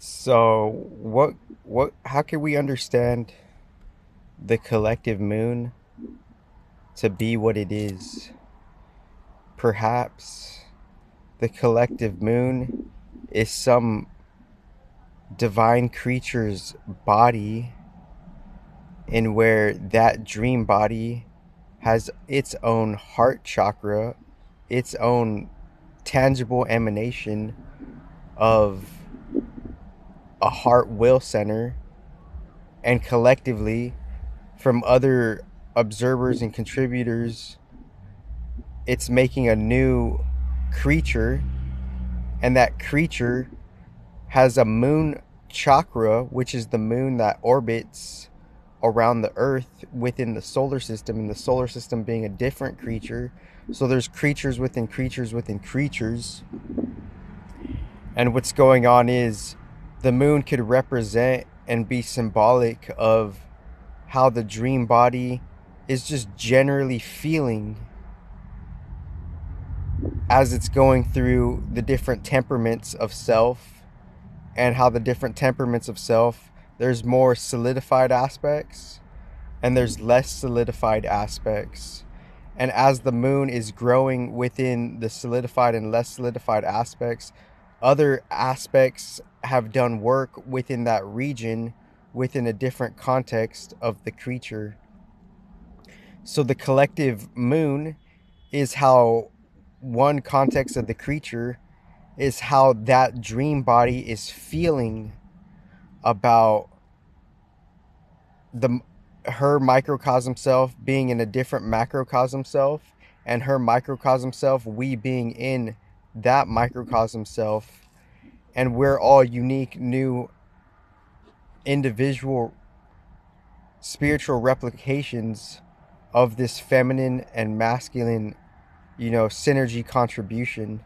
So, how can we understand the collective moon to be what it is? Perhaps the collective moon is some divine creature's body, in where that dream body has its own heart chakra, its own tangible emanation of a heart will center, and collectively, from other observers and contributors, it's making a new creature, and that creature has a moon chakra, which is the moon that orbits around the earth within the solar system, and the solar system being a different creature. So there's creatures within creatures within creatures. And what's going on is the moon could represent and be symbolic of how the dream body is just generally feeling as it's going through the different temperaments of self, and how the different temperaments of self, there's more solidified aspects and there's less solidified aspects. And as the moon is growing within the solidified and less solidified aspects, other aspects have done work within that region within a different context of the creature. So the collective moon is how one context of the creature is how that dream body is feeling about the her microcosm self being in a different macrocosm self, and her microcosm self, we being in that microcosm self, and we're all unique new individual spiritual replications of this feminine and masculine, synergy contribution.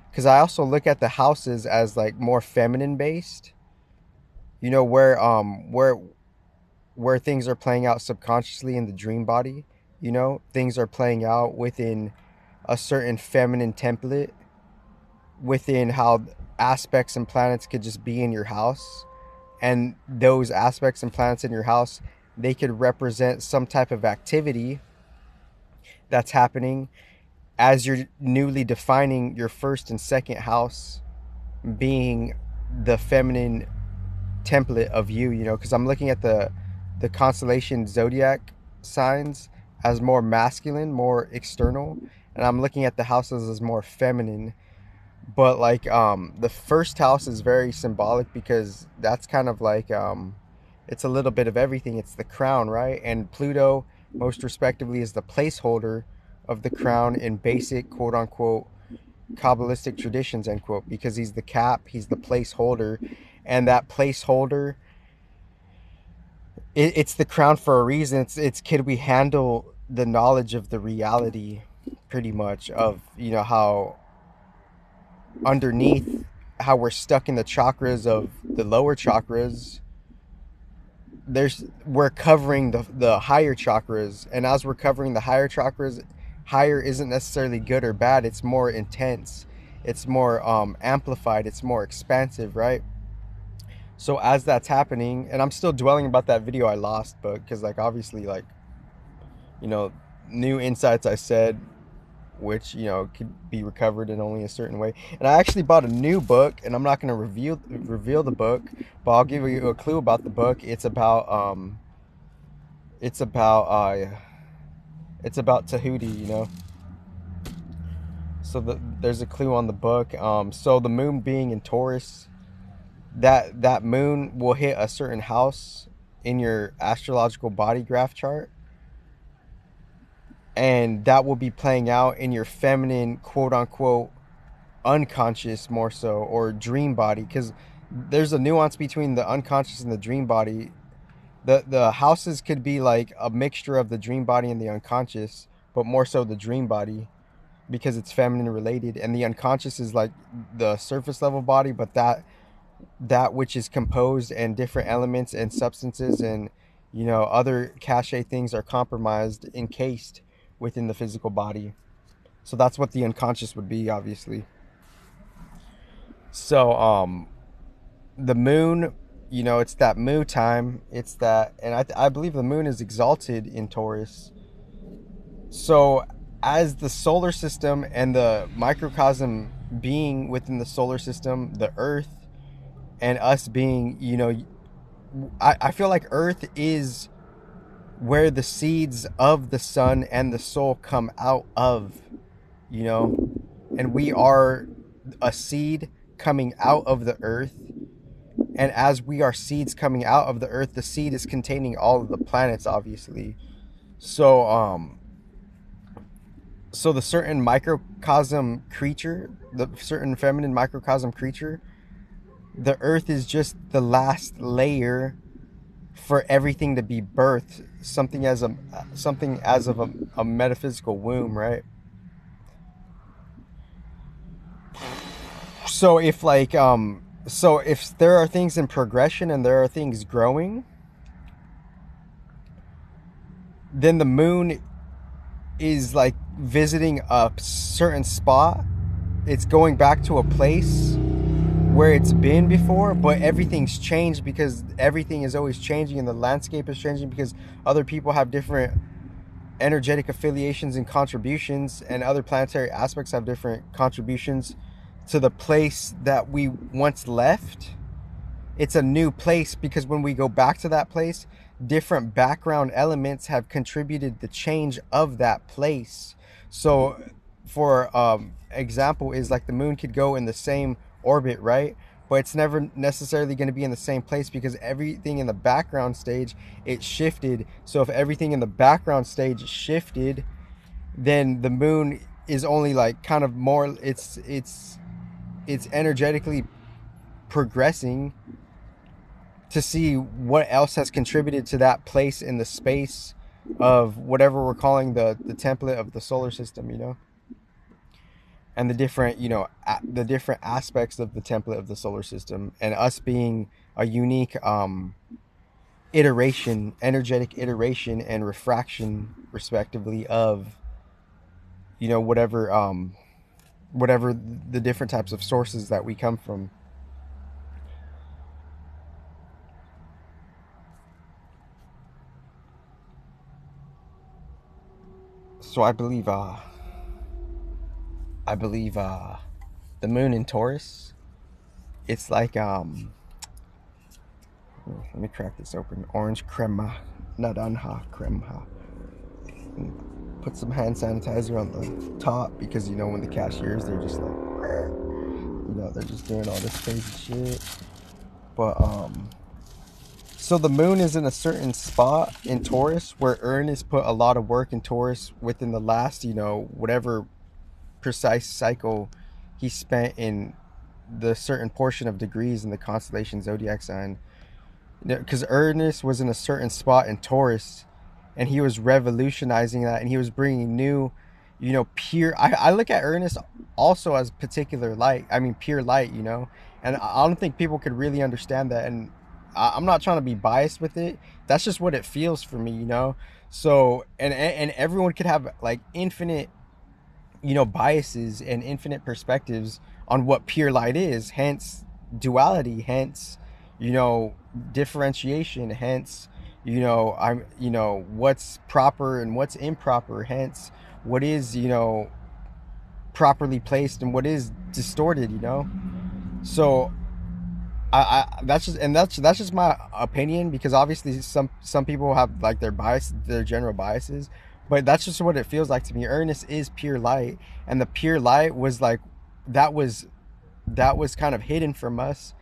Because I also look at the houses as like more feminine based, where things are playing out subconsciously in the dream body. Things are playing out within a certain feminine template, within how aspects and planets could just be in your house. And those aspects and planets in your house, they could represent some type of activity that's happening as you're newly defining your first and second house being the feminine template of you, because I'm looking at the constellation zodiac signs as more masculine, more external, and I'm looking at the houses as more feminine. But like the first house is very symbolic, because that's kind of like it's a little bit of everything. It's the crown, right? And Pluto, most respectively, is the placeholder of the crown in basic quote unquote Kabbalistic traditions, end quote, because he's the cap, he's the placeholder, and that placeholder, it's the crown for a reason. It's could we handle the knowledge of the reality, pretty much, of how underneath, how we're stuck in the chakras of the lower chakras. We're covering the higher chakras, and as we're covering the higher chakras, higher isn't necessarily good or bad. It's more intense, it's more amplified, it's more expansive, right? So as that's happening, and I'm still dwelling about that video I lost, but because like obviously, like, you know new insights I said, which could be recovered in only a certain way. And I actually bought a new book, and I'm not going to reveal the book, but I'll give you a clue about the book. It's about it's about Tahuti, so there's a clue on the book. So the moon being in Taurus, that moon will hit a certain house in your astrological body graph chart, and that will be playing out in your feminine quote unquote unconscious, more so, or dream body, because there's a nuance between the unconscious and the dream body. The houses could be like a mixture of the dream body and the unconscious, but more so the dream body, because it's feminine related, and the unconscious is like the surface level body, but that which is composed, and different elements and substances and other cachet things are compromised, encased within the physical body. So that's what the unconscious would be, obviously. So the moon, it's that moon time. It's that, and I believe the moon is exalted in Taurus. So, as the solar system and the microcosm being within the solar system, the Earth, and us being, I feel like Earth is where the seeds of the sun and the soul come out of, you know, and we are a seed coming out of the earth. And as we are seeds coming out of the earth, the seed is containing all of the planets, obviously. So, so the certain microcosm creature, the certain feminine microcosm creature, the earth is just the last layer for everything to be birthed, something as of a metaphysical womb, right? So if like so if there are things in progression and there are things growing, then the moon is like visiting a certain spot. It's going back to a place where it's been before, but everything's changed because everything is always changing and the landscape is changing because other people have different energetic affiliations and contributions, and other planetary aspects have different contributions to the place that we once left. It's a new place because when we go back to that place, different background elements have contributed the change of that place. So for example is like the moon could go in the same orbit, right? But it's never necessarily going to be in the same place because everything in the background stage, it shifted. So if everything in the background stage shifted, then the moon is only like kind of more, it's energetically progressing to see what else has contributed to that place in the space of whatever we're calling the template of the solar system, and the different, the different aspects of the template of the solar system, and us being a unique iteration, energetic iteration and refraction, respectively, of whatever the different types of sources that we come from. So I believe the moon in Taurus, it's like let me crack this open. Orange crema, naranja crema. Put some hand sanitizer on the top because when the cashiers, they're just like, they're just doing all this crazy shit. But so the moon is in a certain spot in Taurus where Uranus put a lot of work in Taurus within the last, whatever precise cycle he spent in the certain portion of degrees in the constellation zodiac sign. Because Uranus was in a certain spot in Taurus, and he was revolutionizing that, and he was bringing new, pure. I look at Uranus also as particular light. I mean, pure light, and I don't think people could really understand that. And I'm not trying to be biased with it. That's just what it feels for me, So, and everyone could have like infinite, biases and infinite perspectives on what pure light is. Hence duality. Hence, differentiation. Hence, what's proper and what's improper. Hence, what is, properly placed and what is distorted. So that's just my opinion, because obviously some people have like their general biases, but that's just what it feels like to me. Uranus is pure light, and the pure light was like that was kind of hidden from us,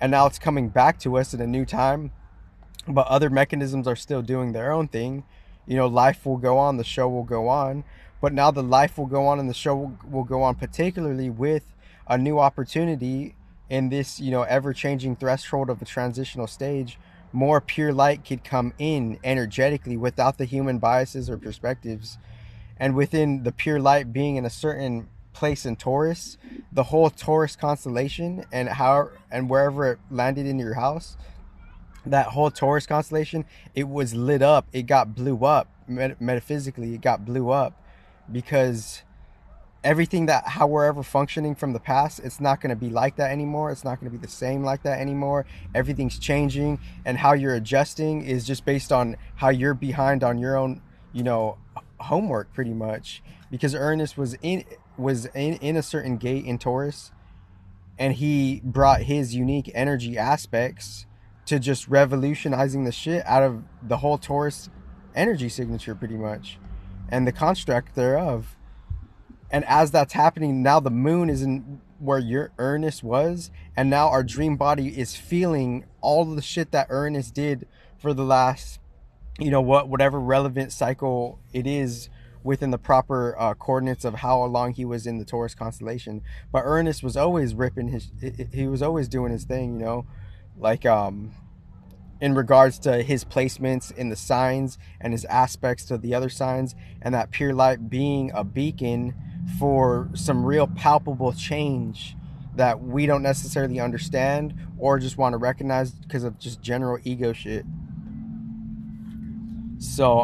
and now it's coming back to us in a new time. But other mechanisms are still doing their own thing. Life will go on, the show will go on, but now the life will go on and the show will go on, particularly with a new opportunity in this, ever-changing threshold of the transitional stage. More pure light could come in energetically without the human biases or perspectives. And within the pure light being in a certain place in Taurus, the whole Taurus constellation and wherever it landed in your house, that whole Taurus constellation, it was lit up. It got blew up. Metaphysically, it got blew up because everything that how we're ever functioning from the past, it's not going to be like that anymore. It's not going to be the same like that anymore. Everything's changing, and how you're adjusting is just based on how you're behind on your own, you know, homework pretty much. Because Ernest was in a certain gate in Taurus, and he brought his unique energy aspects to just revolutionizing the shit out of the whole Taurus energy signature pretty much, and the construct thereof. And as that's happening, now the moon is in where your Ernest was, and now our dream body is feeling all the shit that Ernest did for the last, whatever relevant cycle it is within the proper coordinates of how long he was in the Taurus constellation. But Ernest was always ripping he was always doing his thing, like in regards to his placements in the signs and his aspects to the other signs, and that pure light being a beacon for some real palpable change that we don't necessarily understand or just want to recognize because of just general ego shit. So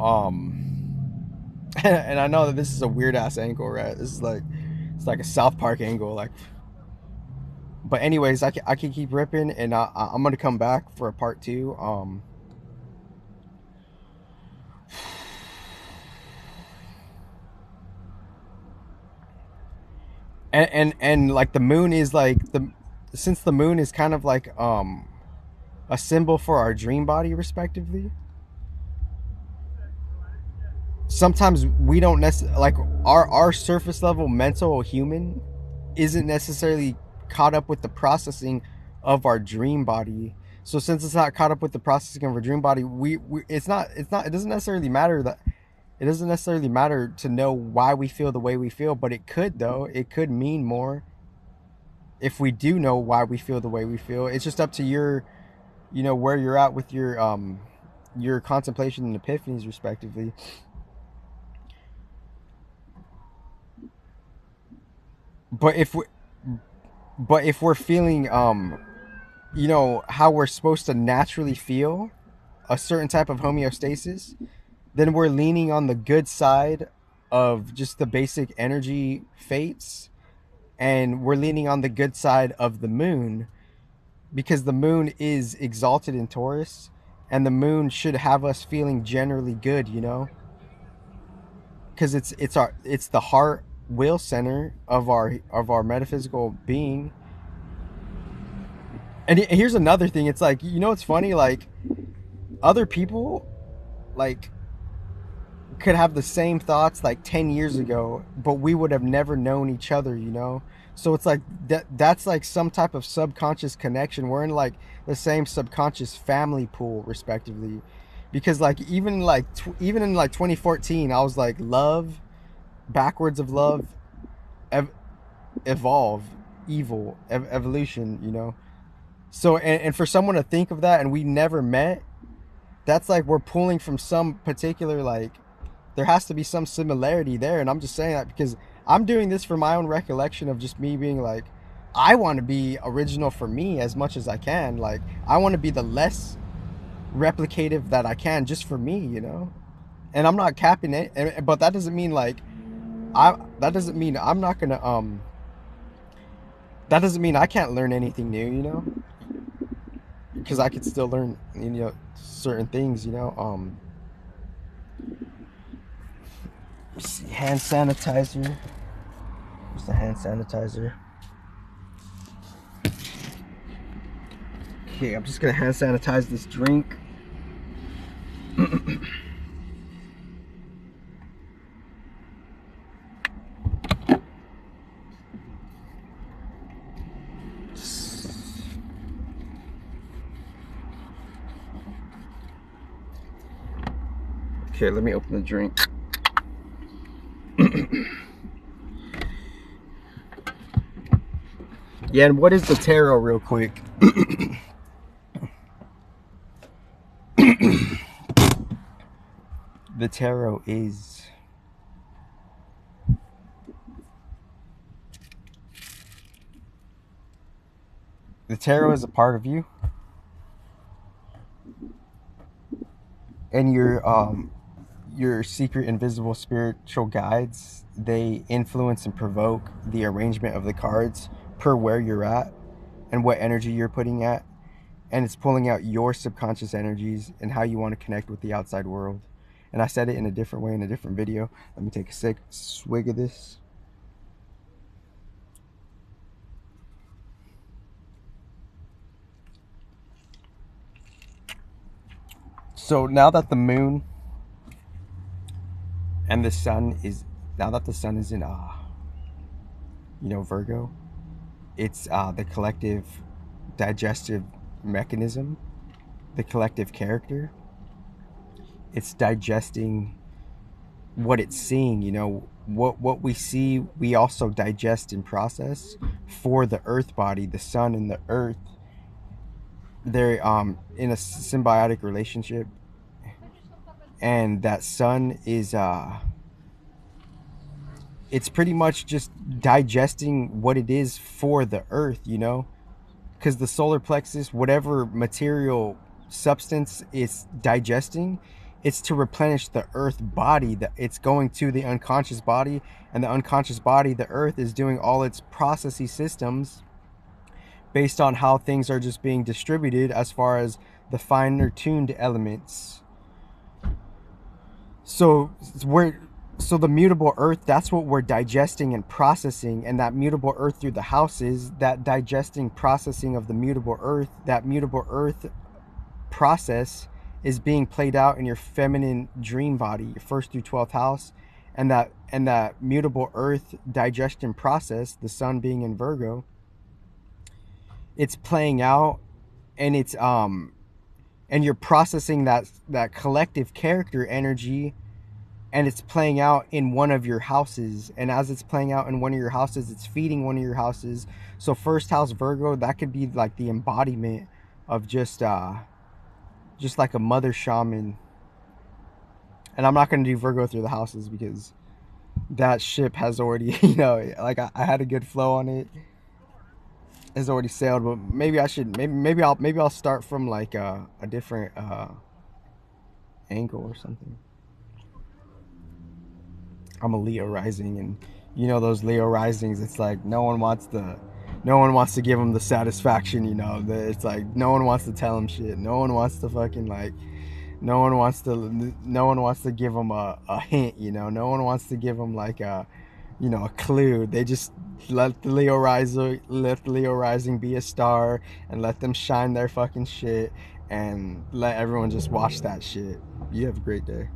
and I know that this is a weird ass angle, right? This is like, it's like a South Park angle, like. But anyways, I can keep ripping, and I'm gonna come back for a part two. And like the moon is like the since the moon is kind of like a symbol for our dream body respectively. Sometimes we don't necessarily like our surface level mental human isn't necessarily caught up with the processing of our dream body. So since it's not caught up with the processing of our dream body, we it doesn't necessarily matter that it doesn't necessarily matter to know why we feel the way we feel, but it could, though. It could mean more if we do know why we feel the way we feel. It's just up to where you're at with your contemplation and epiphanies respectively. But if we're feeling how we're supposed to naturally feel a certain type of homeostasis, then we're leaning on the good side of just the basic energy fates, and we're leaning on the good side of the moon, because the moon is exalted in Taurus, and the moon should have us feeling generally good, because it's the heart will center of our metaphysical being. And here's another thing, it's like, it's funny, like other people like could have the same thoughts like 10 years ago, but we would have never known each other. So it's like that's like some type of subconscious connection. We're in like the same subconscious family pool respectively, because like even in like 2014 I was like, love backwards of love, ev- evolve, evil, evolution. So and for someone to think of that and we never met, that's like we're pulling from some particular, like, there has to be some similarity there. And I'm just saying that because I'm doing this for my own recollection of just me being like, I want to be original for me as much as I can. Like, I want to be the less replicative that I can just for me. And I'm not capping it, but that doesn't mean like that doesn't mean I'm not gonna that doesn't mean I can't learn anything new. Because I could still learn certain things. Hand sanitizer. Where's the hand sanitizer? Okay, I'm just gonna hand sanitize this drink. Okay, let me open the drink. Yeah, and what is the tarot, real quick? The tarot is a part of you, and your secret invisible spiritual guides, they influence and provoke the arrangement of the cards per where you're at and what energy you're putting at, and it's pulling out your subconscious energies and how you want to connect with the outside world. And I said it in a different way in a different video. Let me take a swig of this. So now that the moon and the sun is in Virgo, it's the collective digestive mechanism, the collective character. It's digesting what it's seeing. What we see, we also digest and process. For the earth body, the sun and the earth, they're in a symbiotic relationship, and that sun is it's pretty much just digesting what it is for the earth, because the solar plexus, whatever material substance it's digesting, it's to replenish the earth body. That it's going to the unconscious body, and the unconscious body, the earth, is doing all its processing systems based on how things are just being distributed as far as the finer tuned elements. So the mutable earth, that's what we're digesting and processing. And that mutable earth through the houses, that digesting, processing of the mutable earth, that mutable earth process is being played out in your feminine dream body, your 1st through 12th house. And that mutable earth digestion process, the sun being in Virgo, it's playing out, and it's and you're processing that collective character energy, and it's playing out in one of your houses. And as it's playing out in one of your houses, it's feeding one of your houses. So 1st house Virgo, that could be like the embodiment of just like a mother shaman. And I'm not going to do Virgo through the houses because that ship has already, like I had a good flow on it. Has already sailed, but maybe I should, maybe I'll start from like a different angle or something. I'm a Leo rising, and those Leo risings, it's like no one wants to give them the satisfaction. It's like no one wants to tell them shit. No one wants to fucking no one wants to give them a hint. No one wants to give them like a clue. They just let the Leo rising be a star, and let them shine their fucking shit, and let everyone just watch that shit. You have a great day.